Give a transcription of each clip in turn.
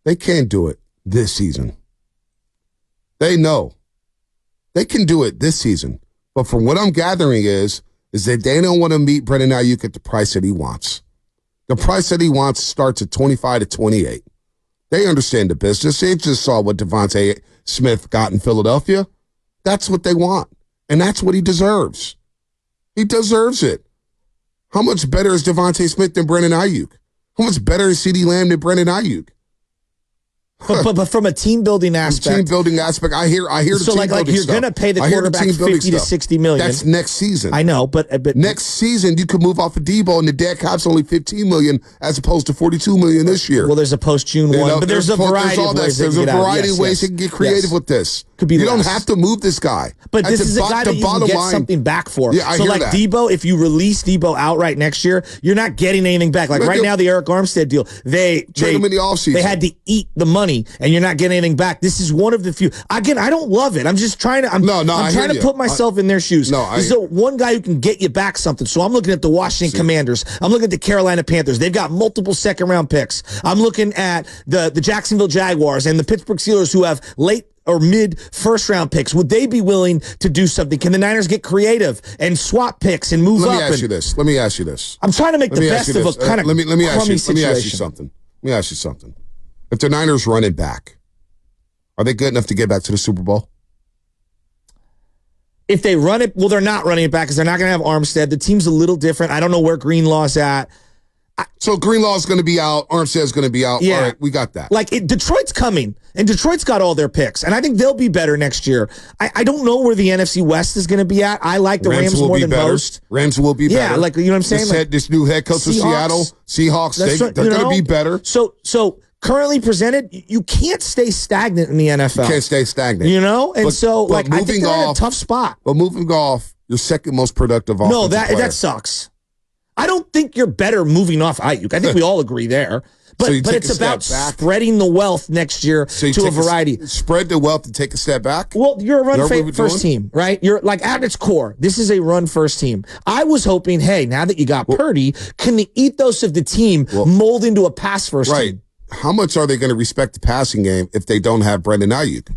They can't do it this season. They know. They can do it this season. But from what I'm gathering is that they don't want to meet Brandon Aiyuk at the price that he wants. The price that he wants starts at 25 to 28. They understand the business. They just saw what Devontae Smith got in Philadelphia. That's what they want. And that's what he deserves. He deserves it. How much better is Devontae Smith than Brandon Aiyuk? How much better is CeeDee Lamb than Brandon Aiyuk? But from a team-building aspect. I hear the so team building you're going to pay the quarterback $50 to $60 million. That's next season. I know, but next season you could move off of Debo and the dead cap's only $15 million as opposed to $42 million this year. Well, there's a post-June one, but there's a variety of ways. There's a variety of ways you can get creative with this. Could be you less. don't have to move this guy. But this is a guy that you can get something back for. Yeah, I so hear like that. Debo, if you release Debo outright next year, you're not getting anything back. Like right now, the Eric Armstead deal, they trade him in the offseason. They had to eat the money, and you're not getting anything back. This is one of the few. Again, I don't love it. I'm just trying to. I'm trying to put myself in their shoes. This is the one guy who can get you back something. So I'm looking at the Washington Commanders. I'm looking at the Carolina Panthers. They've got multiple second-round picks. I'm looking at the Jacksonville Jaguars and the Pittsburgh Steelers, who have late or mid first-round picks. Would they be willing to do something? Can the Niners get creative and swap picks and move up? Let me ask you this. I'm trying to make the best of a kind of crummy situation. Let me ask you something. If the Niners run it back, are they good enough to get back to the Super Bowl? If they run it, well, they're not running it back because they're not going to have Armstead. The team's a little different. I don't know where Greenlaw's at. So Greenlaw's going to be out. Armstead's going to be out. Yeah. All right, we got that. Detroit's coming, and Detroit's got all their picks, and I think they'll be better next year. I don't know where the NFC West is going to be at. I like the Rams more than most. Rams will be better. Yeah, you know what I'm saying? This new head coach of Seattle, Seahawks, they're going to be better. So currently presented, you can't stay stagnant in the NFL. You can't stay stagnant. You know? And I think they're in a tough spot. But moving off, your second most productive offensive No, player. that sucks. I don't think you're better moving off Aiyuk. I think we all agree there. But it's about spreading the wealth next year to a variety. Spread the wealth and take a step back? Well, you're a run-first team, right? You're at its core, this is a run-first team. I was hoping, hey, now that you got Purdy, can the ethos of the team mold into a pass-first team? How much are they going to respect the passing game if they don't have Brandon Aiyuk?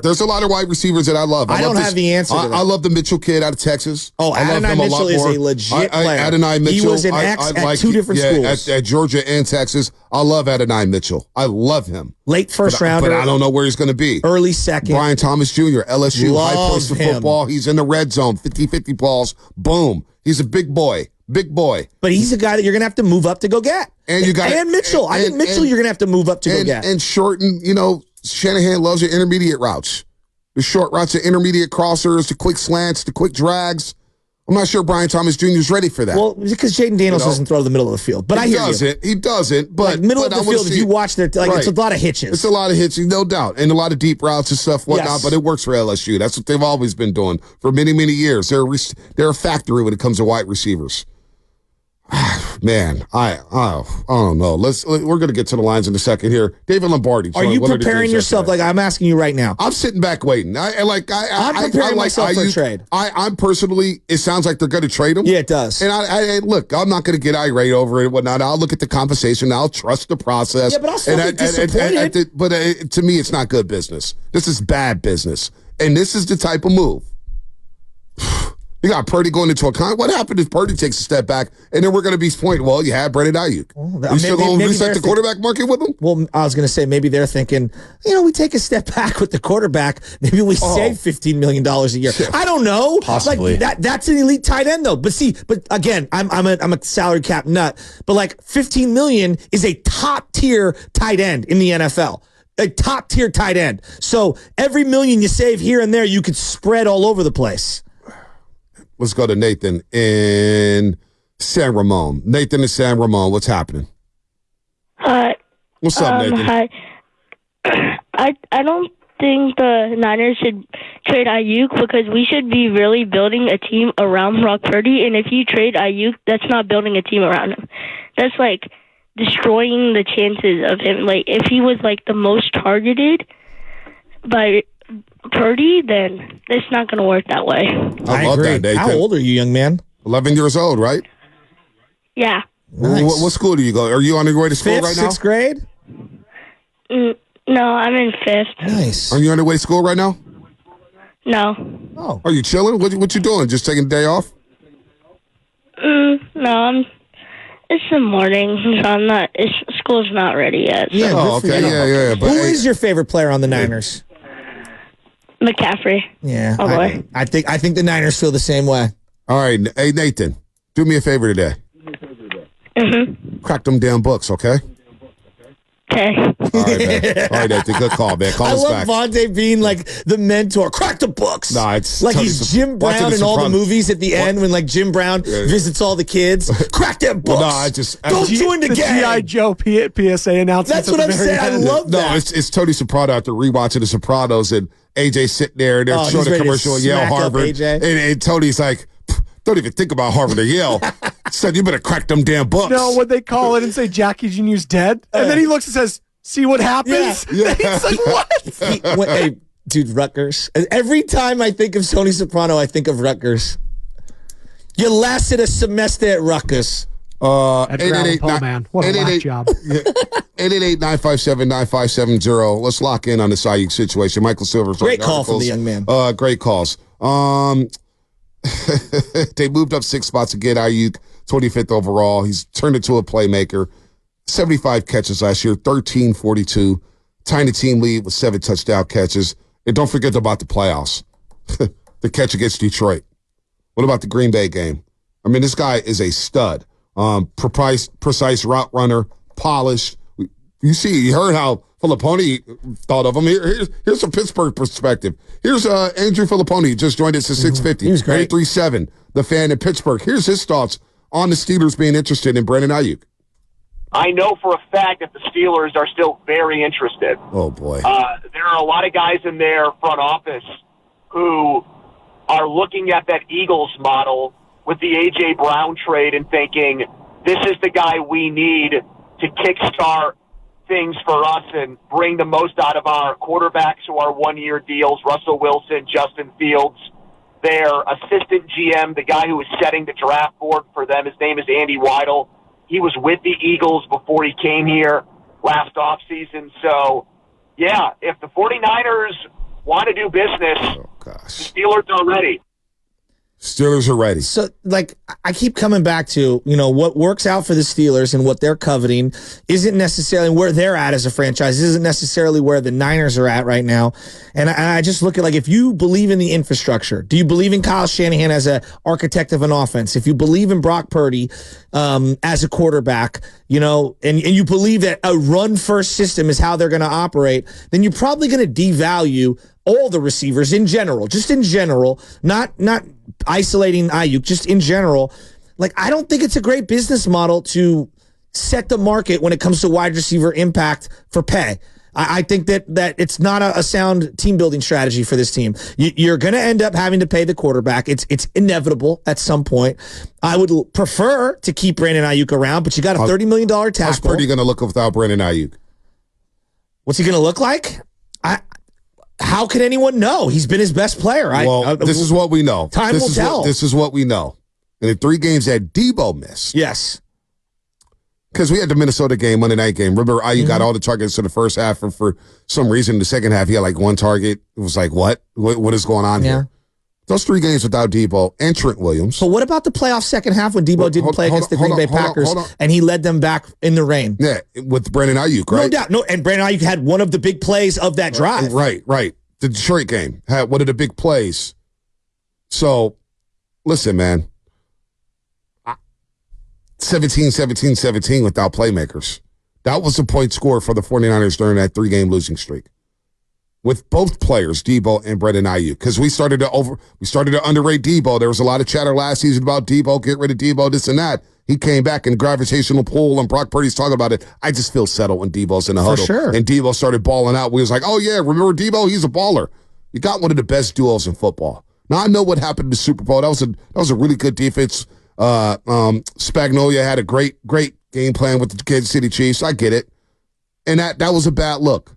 There's a lot of wide receivers that I love. I don't have the answer to that. I love the Mitchell kid out of Texas. Oh, Adonai Mitchell is a legit player. Adonai Mitchell. He was an ex at two different schools. At Georgia and Texas. I love Adonai Mitchell. I love him. Late first rounder. But I don't know where he's going to be. Early second. Brian Thomas Jr., LSU, high points for football. He's in the red zone, 50-50 balls. Boom. He's a big boy. Big boy. But he's a guy that you're going to have to move up to go get. And Mitchell. I think Mitchell you're going to have to move up to go get. And shorten, Shanahan loves your intermediate routes. The short routes, the intermediate crossers, the quick slants, the quick drags. I'm not sure Brian Thomas Jr. is ready for that. Well, because Jaden Daniels doesn't throw the middle of the field. But I hear you. He doesn't. But middle of the field, if you watch it's a lot of hitches. It's a lot of hitches, no doubt. And a lot of deep routes and stuff, whatnot. Yes. But it works for LSU. That's what they've always been doing for many, many years. They're a factory when it comes to wide receivers. Man, I don't know. We're going to get to the lines in a second here. David Lombardi. Are you preparing yourself? Like I'm asking you right now. I'm sitting back waiting. I'm preparing myself for a trade. I'm personally. It sounds like they're going to trade him. Yeah, it does. And I look. I'm not going to get irate over it and whatnot. I'll look at the conversation. I'll trust the process. Yeah, but I'll still be disappointed. But to me, it's not good business. This is bad business, and this is the type of move. You got Purdy going into a what happened if Purdy takes a step back and then we're going to be pointing, well, you had Brandon Aiyuk. You still going to reset the quarterback market with him? Well, I was going to say maybe they're thinking, we take a step back with the quarterback. Maybe we save $15 million a year. I don't know. Possibly. That's an elite tight end, though. But again, I'm a salary cap nut. But $15 million is a top-tier tight end in the NFL. A top-tier tight end. So every million you save here and there, you could spread all over the place. Let's go to Nathan in San Ramon. Nathan in San Ramon, what's happening? Hi. What's up, Nathan? Hi. I don't think the Niners should trade Aiyuk because we should be really building a team around Brock Purdy. And if you trade Aiyuk, that's not building a team around him. That's destroying the chances of him. If he was the most targeted by Purdy, then it's not going to work that way. I love agree. that, Nathan. How old are you, young man? 11 years old, right? Yeah. Nice. What school do you go? Are you on your way to school right now? 6th grade? No, I'm in 5th. Nice. Are you on your way to school right now? No. Oh. Are you chilling? What you doing? Just taking the day off? No, it's the morning, so school's not ready yet. So. Yeah. Oh, okay. Yeah. But who is your favorite player on the Niners? McCaffrey. Yeah. Oh, boy. I think the Niners feel the same way. All right. Hey, Nathan, do me a favor today. Crack them damn books, okay? Okay. All right, man. All right, Nathan. Good call, man. Call us back. I love Vontae being like the mentor. Crack the books. No, it's like he's Jim Brown in all the movies at the end when like Jim Brown visits all the kids. Crack them books. Don't join the gang. G.I. Joe PSA announcement. That's what I'm saying. I love that. No, it's Tony Soprano after rewatching The Sopranos and AJ sitting there and they're showing a commercial at Yale, Harvard. And Tony's like, don't even think about Harvard or Yale. Said, you better crack them damn books. No, what they call it and say Jackie Jr.'s dead. And then he looks and says, see what happens? Yeah. He's like, what? Hey, dude, Rutgers. Every time I think of Tony Soprano, I think of Rutgers. You lasted a semester at Rutgers. Edgar Allan Poe, man. What a whack job. 888-957-9570. Let's lock in on this Aiyuk situation. Michael Silver's great call from the young man. Great calls. They moved up 6 spots to get Aiyuk, 25th overall. He's turned into a playmaker. 75 catches last year, 13-42. Tiny team lead with 7 touchdown catches. And don't forget about the playoffs. The catch against Detroit. What about the Green Bay game? I mean, this guy is a stud. Precise route runner, polished. You heard how Filippone thought of him. Here's a Pittsburgh perspective. Here's Andrew Filippone. He just joined us at 650. He was great. 837, the fan in Pittsburgh. Here's his thoughts on the Steelers being interested in Brandon Aiyuk. I know for a fact that the Steelers are still very interested. Oh, boy. There are a lot of guys in their front office who are looking at that Eagles model with the A.J. Brown trade and thinking, this is the guy we need to kickstart things for us and bring the most out of our quarterbacks who are one-year deals, Russell Wilson, Justin Fields. Their assistant GM, the guy who is setting the draft board for them, his name is Andy Weidel. He was with the Eagles before he came here last offseason. So, yeah, if the 49ers want to do business, the Steelers are ready. Steelers are ready. So, like, I keep coming back to, what works out for the Steelers and what they're coveting isn't necessarily where they're at as a franchise. Isn't necessarily where the Niners are at right now. And I just look at, like, if you believe in the infrastructure, do you believe in Kyle Shanahan as an architect of an offense? If you believe in Brock Purdy as a quarterback, and you believe that a run-first system is how they're going to operate, then you're probably going to devalue all the receivers in general, just in general, not isolating Aiyuk, just in general. Like, I don't think it's a great business model to set the market when it comes to wide receiver impact for pay. I think that it's not a sound team building strategy for this team. You're going to end up having to pay the quarterback. It's inevitable at some point. I would prefer to keep Brandon Aiyuk around, but you got a $30 million tackle. How's Purdy going to look without Brandon Aiyuk? What's he going to look like? How can anyone know? He's been his best player. This is what we know. Time will tell. This is what we know. In the 3 games that Debo missed. Yes. Because we had the Minnesota game, Monday night game. Remember, Aiyuk got all the targets in the first half, and for some reason, in the second half, he had like 1 target. It was like, what? What is going on here? Those 3 games without Debo and Trent Williams. So what about the playoff second half when Debo didn't play against the Green Bay Packers and he led them back in the rain? Yeah, with Brandon Aiyuk, right? No doubt. No, and Brandon Aiyuk had one of the big plays of that drive. Right. The Detroit game had one of the big plays. So, listen, man. 17-17-17 without playmakers. That was the point score for the 49ers during that 3-game losing streak. With both players, Debo and Brandon Aiyuk. Because we started to underrate Debo. There was a lot of chatter last season about Debo, get rid of Debo, this and that. He came back in gravitational pull, and Brock Purdy's talking about it. I just feel settled when Debo's in the huddle. For sure. And Debo started balling out. We was like, oh, yeah, remember Debo? He's a baller. You got one of the best duos in football. Now, I know what happened in the Super Bowl. That was a really good defense. Spagnuolo had a great game plan with the Kansas City Chiefs. I get it. And that was a bad look.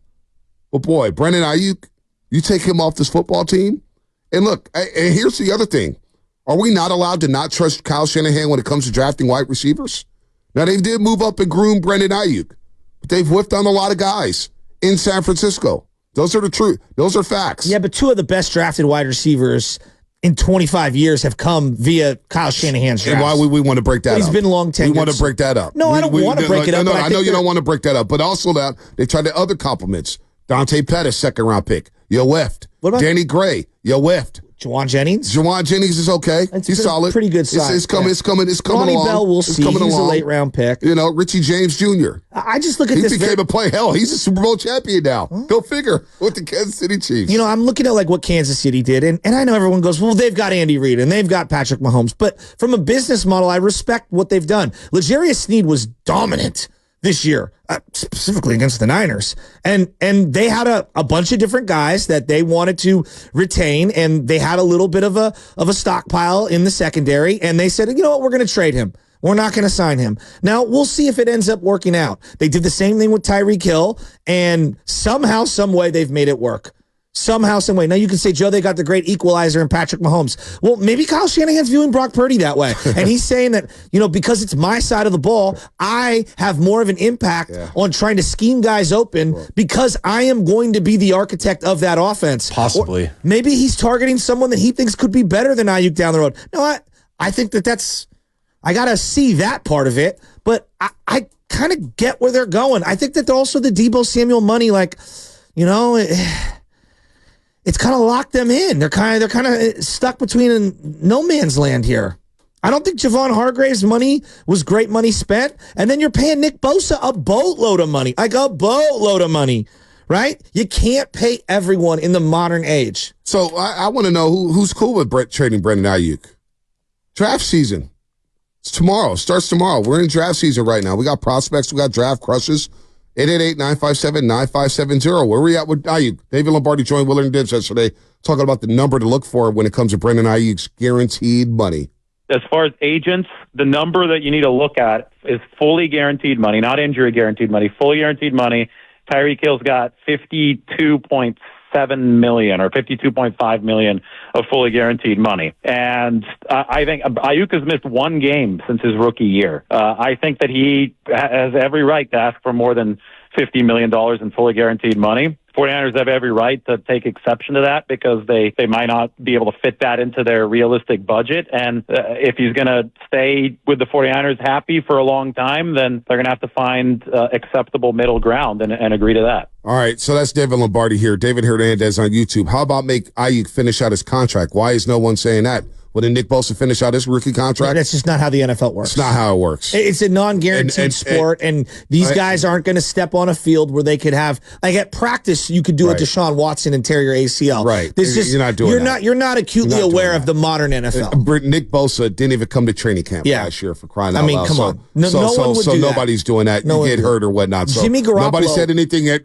But, boy, Brandon Aiyuk, you take him off this football team. And, look, and here's the other thing. Are we not allowed to not trust Kyle Shanahan when it comes to drafting wide receivers? Now, they did move up and groom Brandon Aiyuk, but they've whiffed on a lot of guys. in San Francisco. Those are the truth. Those are facts. Yeah, but two of the best drafted wide receivers in 25 years have come via Kyle Shanahan's draft. And why would we want to break that up? He's been long tenured. We want to break that up. No, I don't want to break it up. No, I know you don't want to break that up. But also that they tried the other compliments. Dante Pettis, second-round pick. You whiffed. What about Danny Gray? You whiffed. Jawan Jennings? Jawan Jennings is okay. He's solid. Pretty good size. It's coming Ronnie along. Bell, we'll see. He's a late-round pick. You know, Richie James Jr. I just look at this. He became a play. Hell, he's a Super Bowl champion now. Go figure with the Kansas City Chiefs. You know, I'm looking at like what Kansas City did, and I know everyone goes, well, they've got Andy Reid and they've got Patrick Mahomes. But from a business model, I respect what they've done. L'Jarius Sneed was dominant this year, specifically against the Niners. And they had a bunch of different guys that they wanted to retain, and they had a little bit of a stockpile in the secondary, and they said, you know what, we're going to trade him. We're not going to sign him. Now, we'll see if it ends up working out. They did the same thing with Tyreek Hill, and somehow, some way, they've made it work. Somehow, some way. Now you can say, Joe, they got the great equalizer in Patrick Mahomes. Well, maybe Kyle Shanahan's viewing Brock Purdy that way. And he's saying that, you know, because it's my side of the ball, I have more of an impact on trying to scheme guys open because I am going to be the architect of that offense. Possibly. Or maybe he's targeting someone that he thinks could be better than Aiyuk down the road. No, I think that's, I got to see that part of it, but I kind of get where they're going. I think that also the Deebo Samuel money, like, you know, it's kind of locked them in. They're kind of stuck between no man's land here. I don't think Javon Hargrave's money was great money spent. And then you're paying Nick Bosa a boatload of money, like a boatload of money, right? You can't pay everyone in the modern age. So I want to know who's cool with trading Brandon Aiyuk. Draft season. It's tomorrow. Starts tomorrow. We're in draft season right now. We got prospects. We got draft crushes. 888-957-9570. Where are we at with Aiyuk? David Lombardi joined Willard and Dibs yesterday talking about the number to look for when it comes to Brandon Aiyuk's guaranteed money. As far as agents, the number that you need to look at is fully guaranteed money, not injury guaranteed money, fully guaranteed money. Tyreek Hill's got $52.7 million or $52.5 million of fully guaranteed money. And I think Aiyuk has missed one game since his rookie year. I think that he has every right to ask for more than $50 million in fully guaranteed money. 49ers have every right to take exception to that because they might not be able to fit that into their realistic budget. And if he's going to stay with the 49ers happy for a long time, then they're going to have to find acceptable middle ground and agree to that. All right, so that's David Lombardi here. David Hernandez on YouTube. How about make Aiyuk finish out his contract? Why is no one saying that? Wouldn't Nick Bosa finish out his rookie contract? That's just not how the NFL works. It's not how it works. It's a non-guaranteed sport, and these guys aren't going to step on a field where they could have, like at practice, you could do a Deshaun Watson and tear your ACL. Right. You're not doing that. You're not acutely aware of the modern NFL. Nick Bosa didn't even come to training camp last year for crying out loud. I mean, come on. No one would do that. Nobody's doing that. You get hurt or whatnot. So Jimmy Garoppolo.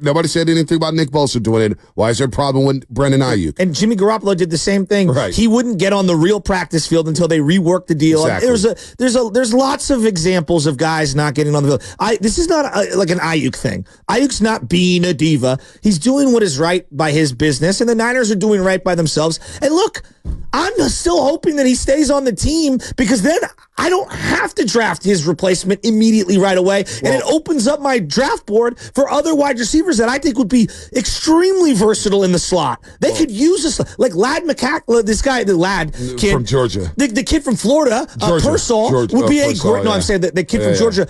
Nobody said anything about Nick Bosa doing it. Why is there a problem with Brandon Aiyuk? And Jimmy Garoppolo did the same thing. Right. He wouldn't get on the real practice field until they rework the deal. Exactly. There's lots of examples of guys not getting on the field. This is not like an Aiyuk thing. Aiyuk's not being a diva. He's doing what is right by his business, and the Niners are doing right by themselves. And look, I'm still hoping that he stays on the team because then I don't have to draft his replacement immediately right away, and it opens up my draft board for other wide receivers that I think would be extremely versatile in the slot. They could use this, like Lad McCack, this guy, the Lad kid from Georgia, the kid from Florida, Pearsall would be a great. No, I'm saying that the kid from Georgia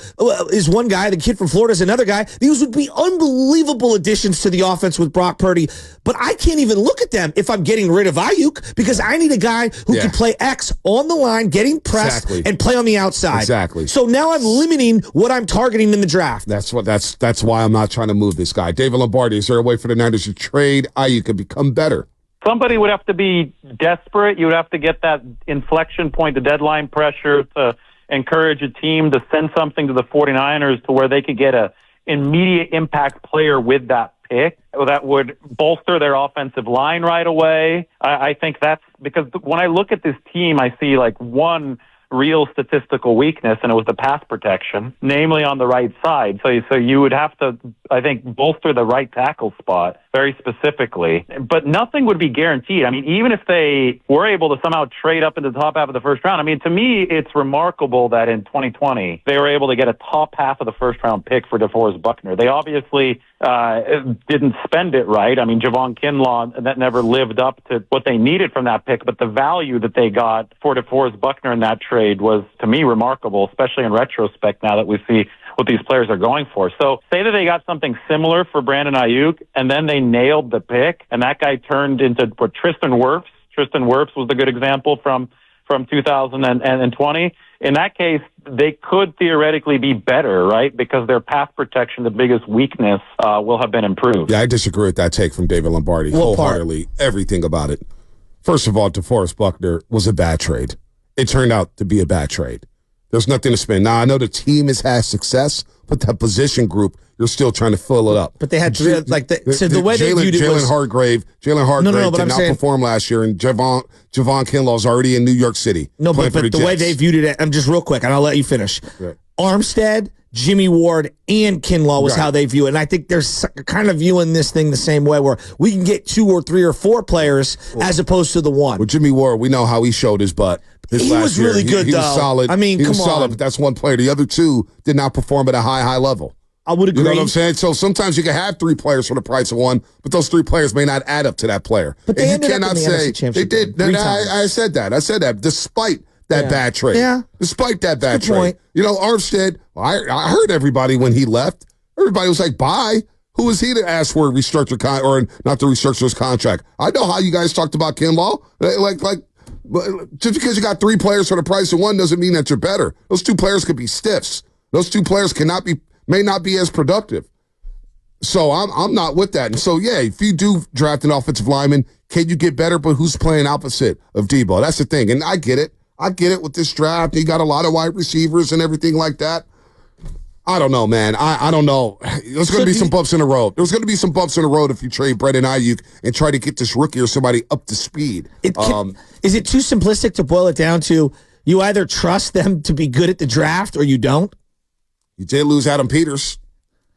is one guy. The kid from Florida is another guy. These would be unbelievable additions to the offense with Brock Purdy. But I can't even look at them if I'm getting rid of Aiyuk because I need a guy who can play X on the line, getting pressed, and play on the outside. Exactly. So now I'm limiting what I'm targeting in the draft. That's why I'm not trying to move this guy. David Lombardi, is there a way for the Niners to trade Aiyuk and become better? Somebody would have to be desperate. You would have to get that inflection point, the deadline pressure to encourage a team to send something to the 49ers to where they could get an immediate impact player with that pick that would bolster their offensive line right away. I think that's because when I look at this team, I see like one real statistical weakness, and it was the pass protection, namely on the right side. So you would have to, I think, bolster the right tackle spot very specifically. But nothing would be guaranteed. I mean, even if they were able to somehow trade up into the top half of the first round, I mean, to me, it's remarkable that in 2020, they were able to get a top half of the first round pick for DeForest Buckner. They obviously didn't spend it right. I mean, Javon Kinlaw, that never lived up to what they needed from that pick, but the value that they got for DeForest Buckner in that trade was, to me, remarkable, especially in retrospect now that we see what these players are going for. So say that they got something similar for Brandon Aiyuk, and then they nailed the pick, and that guy turned into what Tristan Wirfs. Tristan Wirfs was the good example from 2020. In that case, they could theoretically be better, right? Because their pass protection, the biggest weakness, will have been improved. Yeah, I disagree with that take from David Lombardi wholeheartedly. Everything about it. First of all, DeForest Buckner was a bad trade. It turned out to be a bad trade. There's nothing to spend. Now, I know the team has had success, but that position group, you're still trying to fill it up. But they had so the way they viewed it was Jalen Hargrave did not perform last year, and Javon Kinlaw's already in New York City. No, but the way they viewed it, I'm just real quick, and I'll let you finish. Right. Armstead, Jimmy Ward, and Kinlaw was how they view it. And I think they're kind of viewing this thing the same way, where we can get 2 or 3 or 4 players as opposed to the one. With Jimmy Ward, we know how he showed his butt. He was really good, though. He was solid. I mean, he was solid, but that's one player. The other 2 did not perform at a high level. I would agree. You know what I'm saying? So sometimes you can have 3 players for the price of 1, but those 3 players may not add up to that player. But they ended up in the NFC Championship. They did. I said that. Despite that bad trade. Yeah. Despite that bad trade. Point. You know, Armstead, I heard everybody when he left. Everybody was like, bye. Who was he to ask for a restructure or not to restructure his contract? I know how you guys talked about Kinlaw. Like just because you got 3 players for the price of 1 doesn't mean that you're better. Those 2 players could be stiffs. Those 2 players may not be as productive. So I'm not with that. And so, yeah, if you do draft an offensive lineman, can you get better? But who's playing opposite of Debo? That's the thing. And I get it. With this draft. You got a lot of wide receivers and everything like that. I don't know, man. I don't know. There's going to be some bumps in the road. There's going to be some bumps in the road if you trade Brandon Aiyuk and try to get this rookie or somebody up to speed. Is it too simplistic to boil it down to you either trust them to be good at the draft or you don't? You did lose Adam Peters.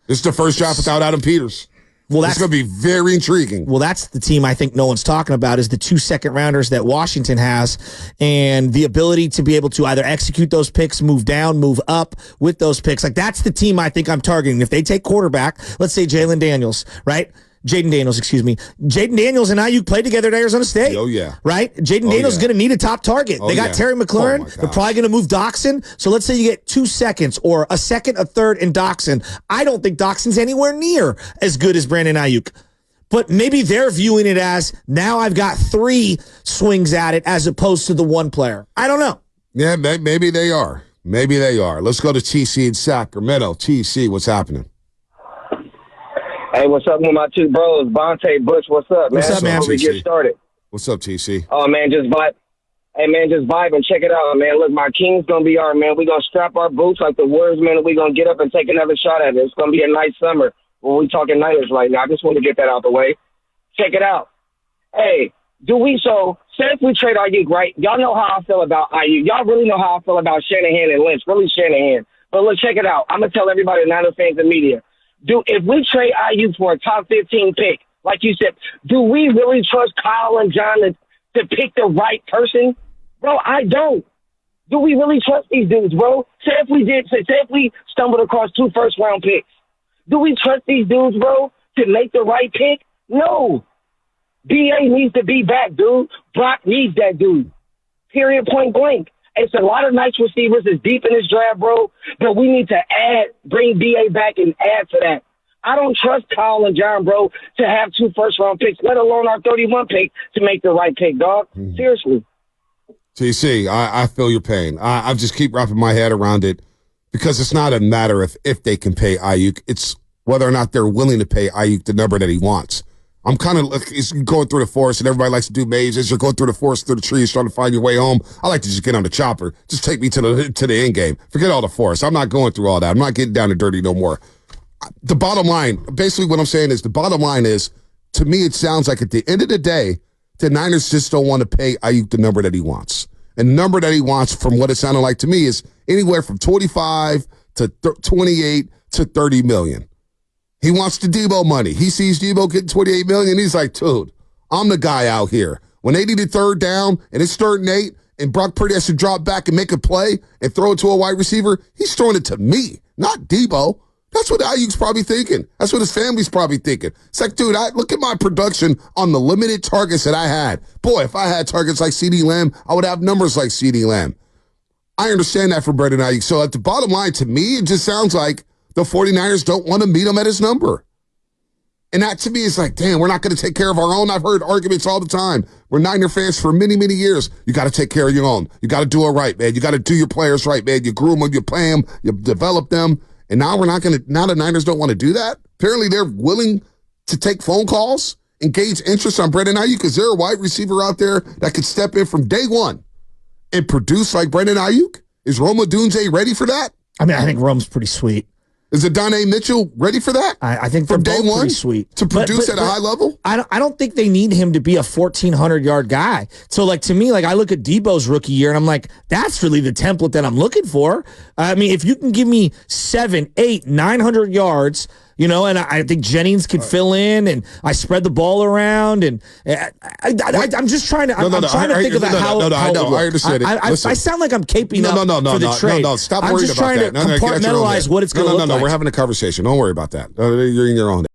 This is the first draft without Adam Peters. Well, that's going to be very intriguing. Well, that's the team I think no one's talking about is the 2 second-rounders that Washington has and the ability to be able to either execute those picks, move down, move up with those picks. Like, that's the team I think I'm targeting. If they take quarterback, let's say Jaden Daniels, excuse me. Jaden Daniels and Aiyuk played together at Arizona State. Oh, yeah. Right? Jaden Daniels is going to need a top target. They got Terry McLaurin. They're probably going to move Doxson. So let's say you get 2 seconds or a second, a third in Doxson. I don't think Doxson's anywhere near as good as Brandon Aiyuk. But maybe they're viewing it as now I've got 3 swings at it as opposed to the 1 player. I don't know. Yeah, maybe they are. Let's go to TC in Sacramento. TC, what's happening? Hey, what's up with my 2 bros? Bonte, Bush, what's up, man? What's up, man? Before we get started. What's up, TC? Oh, man, just vibe. Hey, man, just vibe and check it out, man. Look, my King's going to be our, man. We're going to strap our boots like the Warriors, man, and we're going to get up and take another shot at it. It's going to be a nice summer when we talking Niners right now. I just want to get that out the way. Check it out. Hey, say if we trade Aiyuk, right? Y'all know how I feel about Aiyuk. Y'all really know how I feel about Shanahan and Lynch. Really Shanahan. But look, check it out. I'm going to tell everybody, Niners fans and media. If we trade Aiyuk for a top 15 pick, like you said, do we really trust Kyle and John to pick the right person? Bro, I don't. Do we really trust these dudes, bro? Say if we stumbled across 2 first-round picks. Do we trust these dudes, bro, to make the right pick? No. B.A. needs to be back, dude. Brock needs that dude. Period, point blank. It's a lot of nice receivers. It's deep in this draft, bro. But we need to bring B.A. back and add to that. I don't trust Kyle and John, bro, to have 2 first-round picks, let alone our 31 pick to make the right pick, dog. Seriously. TC, I feel your pain. I just keep wrapping my head around it because it's not a matter of if they can pay Aiyuk. It's whether or not they're willing to pay Aiyuk the number that he wants. I'm kind of going through the forest, and everybody likes to do mazes. You're going through the forest, through the trees, trying to find your way home. I like to just get on the chopper. Just take me to the end game. Forget all the forest. I'm not going through all that. I'm not getting down and dirty no more. The bottom line, basically what I'm saying is, to me, it sounds like at the end of the day, the Niners just don't want to pay Aiyuk the number that he wants. And the number that he wants, from what it sounded like to me, is anywhere from 25 to 28 to 30 million. He wants the Debo money. He sees Debo getting 28 million. He's like, dude, I'm the guy out here. When they need a 3rd down and it's 3rd and 8 and Brock Purdy has to drop back and make a play and throw it to a wide receiver, he's throwing it to me, not Debo. That's what Aiyuk's probably thinking. That's what his family's probably thinking. It's like, dude, look at my production on the limited targets that I had. Boy, if I had targets like CeeDee Lamb, I would have numbers like CeeDee Lamb. I understand that for Brandon Aiyuk. So at the bottom line, to me, it just sounds like the 49ers don't want to meet him at his number. And that to me is like, damn, we're not going to take care of our own. I've heard arguments all the time. We're Niner fans for many, many years. You got to take care of your own. You got to do it right, man. You got to do your players right, man. You groom them, you play them, you develop them. And now now the Niners don't want to do that. Apparently they're willing to take phone calls, engage interest on Brandon Aiyuk. Is there a wide receiver out there that could step in from day one and produce like Brandon Aiyuk? Is Rome Odunze ready for that? I mean, I think Rome's pretty sweet. Is Adonai Mitchell ready for that? I think from day one, pretty sweet to produce at a high level. I don't think they need him to be a 1,400-yard guy. So, like to me, like I look at Debo's rookie year, and I'm like, that's really the template that I'm looking for. I mean, if you can give me 700, 800, 900 yards. You know, and I think Jennings could fill in, and I spread the ball around, and I'm just trying to. I'm trying to think about how. I know. I understand it. I sound like I'm caping up for the trade. No. Stop worrying about that. I'm just trying to compartmentalize what it's going to look like. No. We're having a conversation. Don't worry about that. You're in your own.